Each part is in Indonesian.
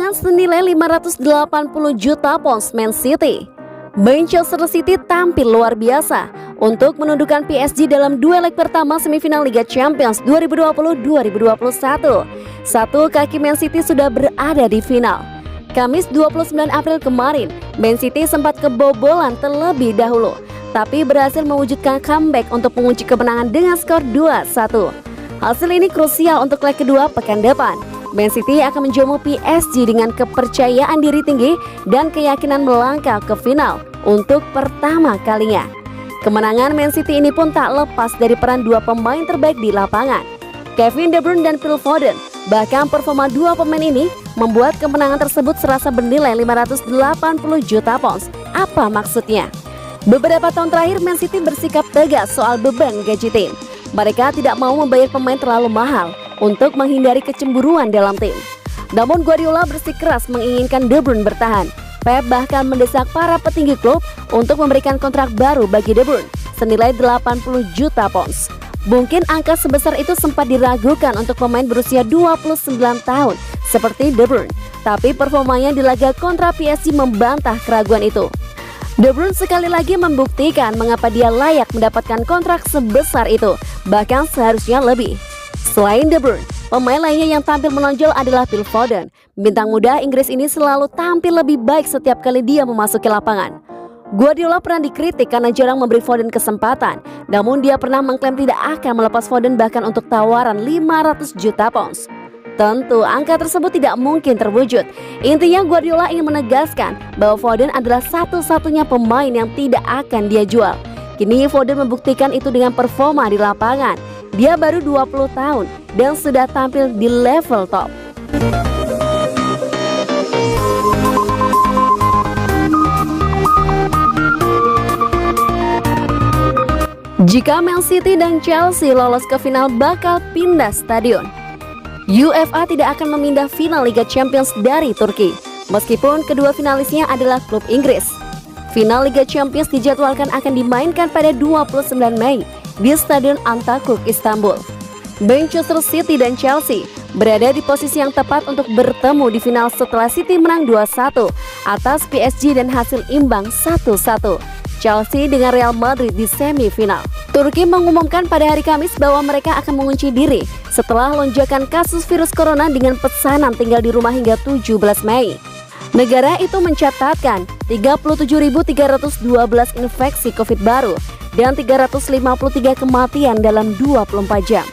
Kemenangan senilai 580 juta pounds Man City. Manchester City tampil luar biasa untuk menundukkan PSG dalam dua leg pertama semifinal Liga Champions 2020-2021. Satu kaki Man City sudah berada di final. Kamis 29 April kemarin, Man City sempat kebobolan terlebih dahulu, tapi berhasil mewujudkan comeback untuk mengunci kemenangan dengan skor 2-1. Hasil ini krusial untuk leg kedua pekan depan. Man City akan menjamu PSG dengan kepercayaan diri tinggi dan keyakinan melangkah ke final untuk pertama kalinya. Kemenangan Man City ini pun tak lepas dari peran dua pemain terbaik di lapangan, Kevin De Bruyne dan Phil Foden. Bahkan performa dua pemain ini membuat kemenangan tersebut serasa bernilai 580 juta pounds. Apa maksudnya? Beberapa tahun terakhir Man City bersikap tegas soal beban gaji tim. Mereka tidak mau membayar pemain terlalu mahal untuk menghindari kecemburuan dalam tim. Namun Guardiola bersikeras menginginkan De Bruyne bertahan. Pep bahkan mendesak para petinggi klub untuk memberikan kontrak baru bagi De Bruyne senilai 80 juta pounds. Mungkin angka sebesar itu sempat diragukan untuk pemain berusia 29 tahun seperti De Bruyne, tapi performanya di laga kontra PSG membantah keraguan itu. De Bruyne sekali lagi membuktikan mengapa dia layak mendapatkan kontrak sebesar itu, bahkan seharusnya lebih. Selain De Bruyne, pemain lainnya yang tampil menonjol adalah Phil Foden. Bintang muda Inggris ini selalu tampil lebih baik setiap kali dia memasuki lapangan. Guardiola pernah dikritik karena jarang memberi Foden kesempatan, namun dia pernah mengklaim tidak akan melepas Foden bahkan untuk tawaran 500 juta pounds. Tentu angka tersebut tidak mungkin terwujud. Intinya Guardiola ingin menegaskan bahwa Foden adalah satu-satunya pemain yang tidak akan dia jual. Kini Foden membuktikan itu dengan performa di lapangan. Dia baru 20 tahun dan sudah tampil di level top. Jika Man City dan Chelsea lolos ke final bakal pindah stadion. UEFA tidak akan memindah final Liga Champions dari Turki, meskipun kedua finalisnya adalah klub Inggris. Final Liga Champions dijadwalkan akan dimainkan pada 29 Mei di Stadion Antakya, Istanbul. Manchester City dan Chelsea berada di posisi yang tepat untuk bertemu di final setelah City menang 2-1 atas PSG dan hasil imbang 1-1. Chelsea dengan Real Madrid di semifinal. Turki mengumumkan pada hari Kamis bahwa mereka akan mengunci diri setelah lonjakan kasus virus corona dengan pesanan tinggal di rumah hingga 17 Mei. Negara itu mencatatkan 37.312 infeksi COVID baru dan 353 kematian dalam 24 jam.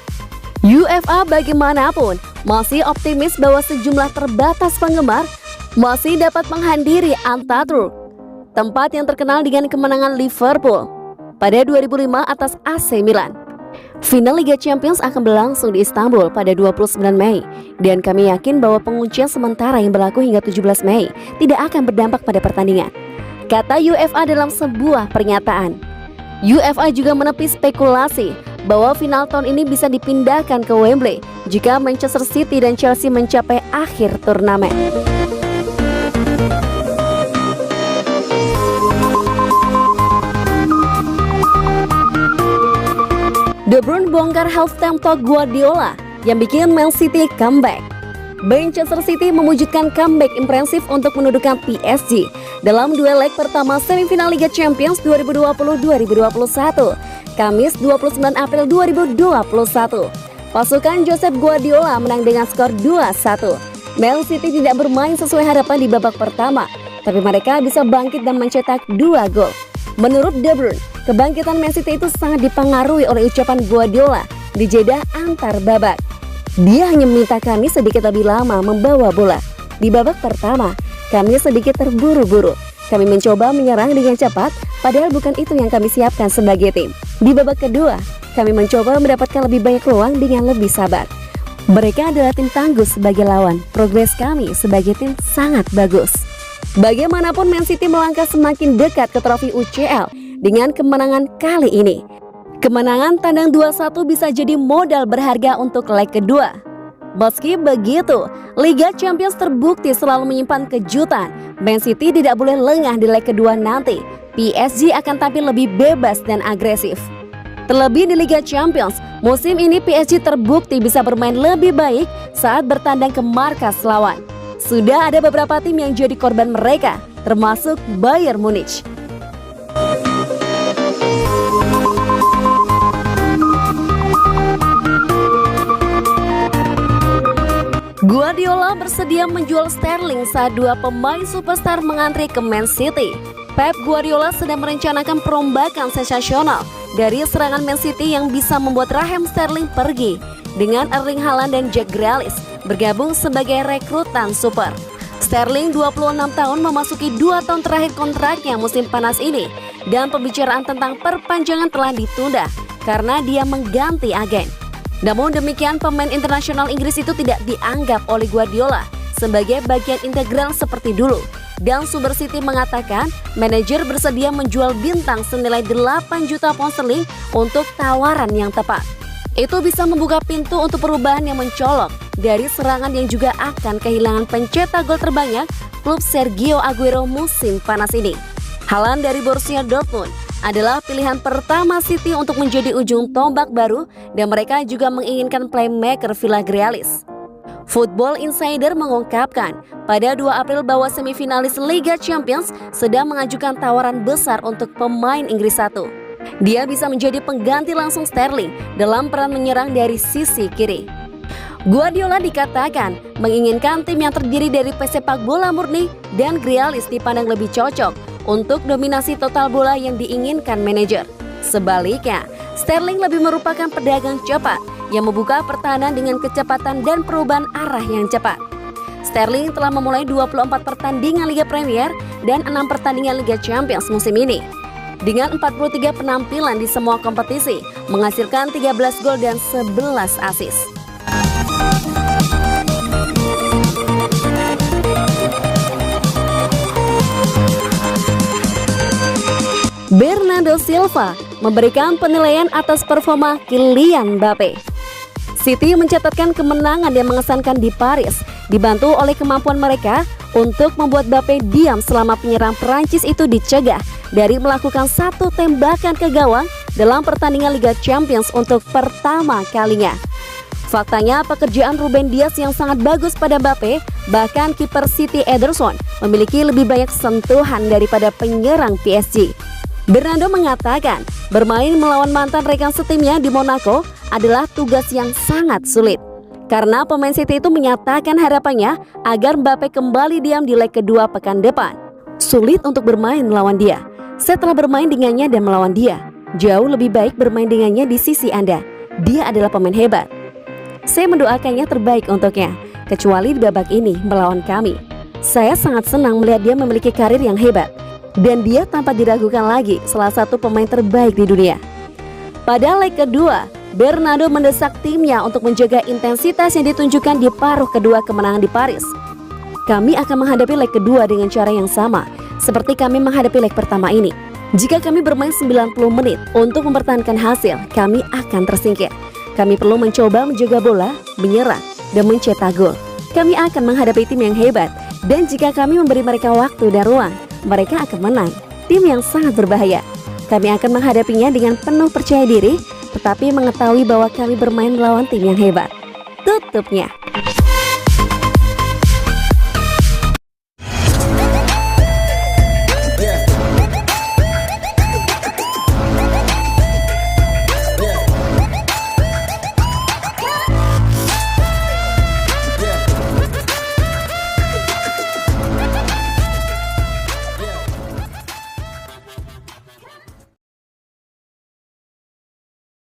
UEFA bagaimanapun masih optimis bahwa sejumlah terbatas penggemar masih dapat menghadiri Antakya, tempat yang terkenal dengan kemenangan Liverpool pada 2005 atas AC Milan. Final Liga Champions akan berlangsung di Istanbul pada 29 Mei dan kami yakin bahwa penguncian sementara yang berlaku hingga 17 Mei tidak akan berdampak pada pertandingan, kata UEFA dalam sebuah pernyataan. UEFA juga menepis spekulasi bahwa final tahun ini bisa dipindahkan ke Wembley jika Manchester City dan Chelsea mencapai akhir turnamen. De Bruyne bongkar halftime talk Guardiola yang bikin Man City comeback. Manchester City mewujudkan comeback impresif untuk menundukkan PSG dalam dua leg pertama semifinal Liga Champions 2020-2021, Kamis 29 April 2021. Pasukan Josep Guardiola menang dengan skor 2-1. Man City tidak bermain sesuai harapan di babak pertama, tapi mereka bisa bangkit dan mencetak 2 gol. Menurut De Bruyne, kebangkitan Man City itu sangat dipengaruhi oleh ucapan Guardiola di jeda antar babak. Dia hanya meminta kami sedikit lebih lama membawa bola. Di babak pertama, kami sedikit terburu-buru. Kami mencoba menyerang dengan cepat, padahal bukan itu yang kami siapkan sebagai tim. Di babak kedua, kami mencoba mendapatkan lebih banyak peluang dengan lebih sabar. Mereka adalah tim tangguh sebagai lawan. Progres kami sebagai tim sangat bagus. Bagaimanapun Man City melangkah semakin dekat ke trofi UCL dengan kemenangan kali ini. Kemenangan tandang 2-1 bisa jadi modal berharga untuk leg kedua. Meski begitu, Liga Champions terbukti selalu menyimpan kejutan. Man City tidak boleh lengah di leg kedua nanti. PSG akan tampil lebih bebas dan agresif. Terlebih di Liga Champions, musim ini PSG terbukti bisa bermain lebih baik saat bertandang ke markas lawan. Sudah ada beberapa tim yang jadi korban mereka, termasuk Bayern Munich. Guardiola bersedia menjual Sterling saat dua pemain superstar mengantri ke Man City. Pep Guardiola sedang merencanakan perombakan sensasional dari serangan Man City yang bisa membuat Raheem Sterling pergi, dengan Erling Haaland dan Jack Grealish bergabung sebagai rekrutan super. Sterling 26 tahun memasuki 2 tahun terakhir kontraknya musim panas ini, dan pembicaraan tentang perpanjangan telah ditunda karena dia mengganti agen. Namun demikian, pemain internasional Inggris itu tidak dianggap oleh Guardiola sebagai bagian integral seperti dulu. Dan sumber City mengatakan manajer bersedia menjual bintang senilai 8 juta pound sterling untuk tawaran yang tepat. Itu bisa membuka pintu untuk perubahan yang mencolok dari serangan yang juga akan kehilangan pencetak gol terbanyak klub Sergio Aguero musim panas ini. Haaland dari Borussia Dortmund adalah pilihan pertama City untuk menjadi ujung tombak baru, dan mereka juga menginginkan playmaker Villa Grealish. Football Insider mengungkapkan pada 2 April bahwa semifinalis Liga Champions sedang mengajukan tawaran besar untuk pemain Inggris 1. Dia bisa menjadi pengganti langsung Sterling dalam peran menyerang dari sisi kiri. Guardiola dikatakan menginginkan tim yang terdiri dari pesepak bola murni, dan Grealish dipandang lebih cocok untuk dominasi total bola yang diinginkan manajer. Sebaliknya, Sterling lebih merupakan pedagang cepat yang membuka pertahanan dengan kecepatan dan perubahan arah yang cepat. Sterling telah memulai 24 pertandingan Liga Premier dan 6 pertandingan Liga Champions musim ini. Dengan 43 penampilan di semua kompetisi, menghasilkan 13 gol dan 11 assist. Bernardo Silva memberikan penilaian atas performa Kylian Mbappe. City mencatatkan kemenangan yang mengesankan di Paris, dibantu oleh kemampuan mereka untuk membuat Mbappe diam selama penyerang Prancis itu dicegah dari melakukan satu tembakan ke gawang dalam pertandingan Liga Champions untuk pertama kalinya. Faktanya, pekerjaan Ruben Dias yang sangat bagus pada Mbappe, bahkan kiper City Ederson memiliki lebih banyak sentuhan daripada penyerang PSG. Bernardo mengatakan bermain melawan mantan rekan setimnya di Monaco adalah tugas yang sangat sulit, karena pemain City itu menyatakan harapannya agar Mbappe kembali diam di leg kedua pekan depan. Sulit untuk bermain melawan dia. Saya telah bermain dengannya dan melawan dia. Jauh lebih baik bermain dengannya di sisi Anda. Dia adalah pemain hebat. Saya mendoakannya terbaik untuknya, kecuali di babak ini melawan kami. Saya sangat senang melihat dia memiliki karir yang hebat, dan dia tanpa diragukan lagi salah satu pemain terbaik di dunia. Pada leg kedua, Bernardo mendesak timnya untuk menjaga intensitas yang ditunjukkan di paruh kedua kemenangan di Paris. Kami akan menghadapi leg kedua dengan cara yang sama seperti kami menghadapi leg pertama ini. Jika kami bermain 90 menit untuk mempertahankan hasil, kami akan tersingkir. Kami perlu mencoba menjaga bola, menyerang, dan mencetak gol. Kami akan menghadapi tim yang hebat, dan jika kami memberi mereka waktu dan ruang, mereka akan menang. Tim yang sangat berbahaya. Kami akan menghadapinya dengan penuh percaya diri, tetapi mengetahui bahwa kami bermain melawan tim yang hebat. Tutupnya.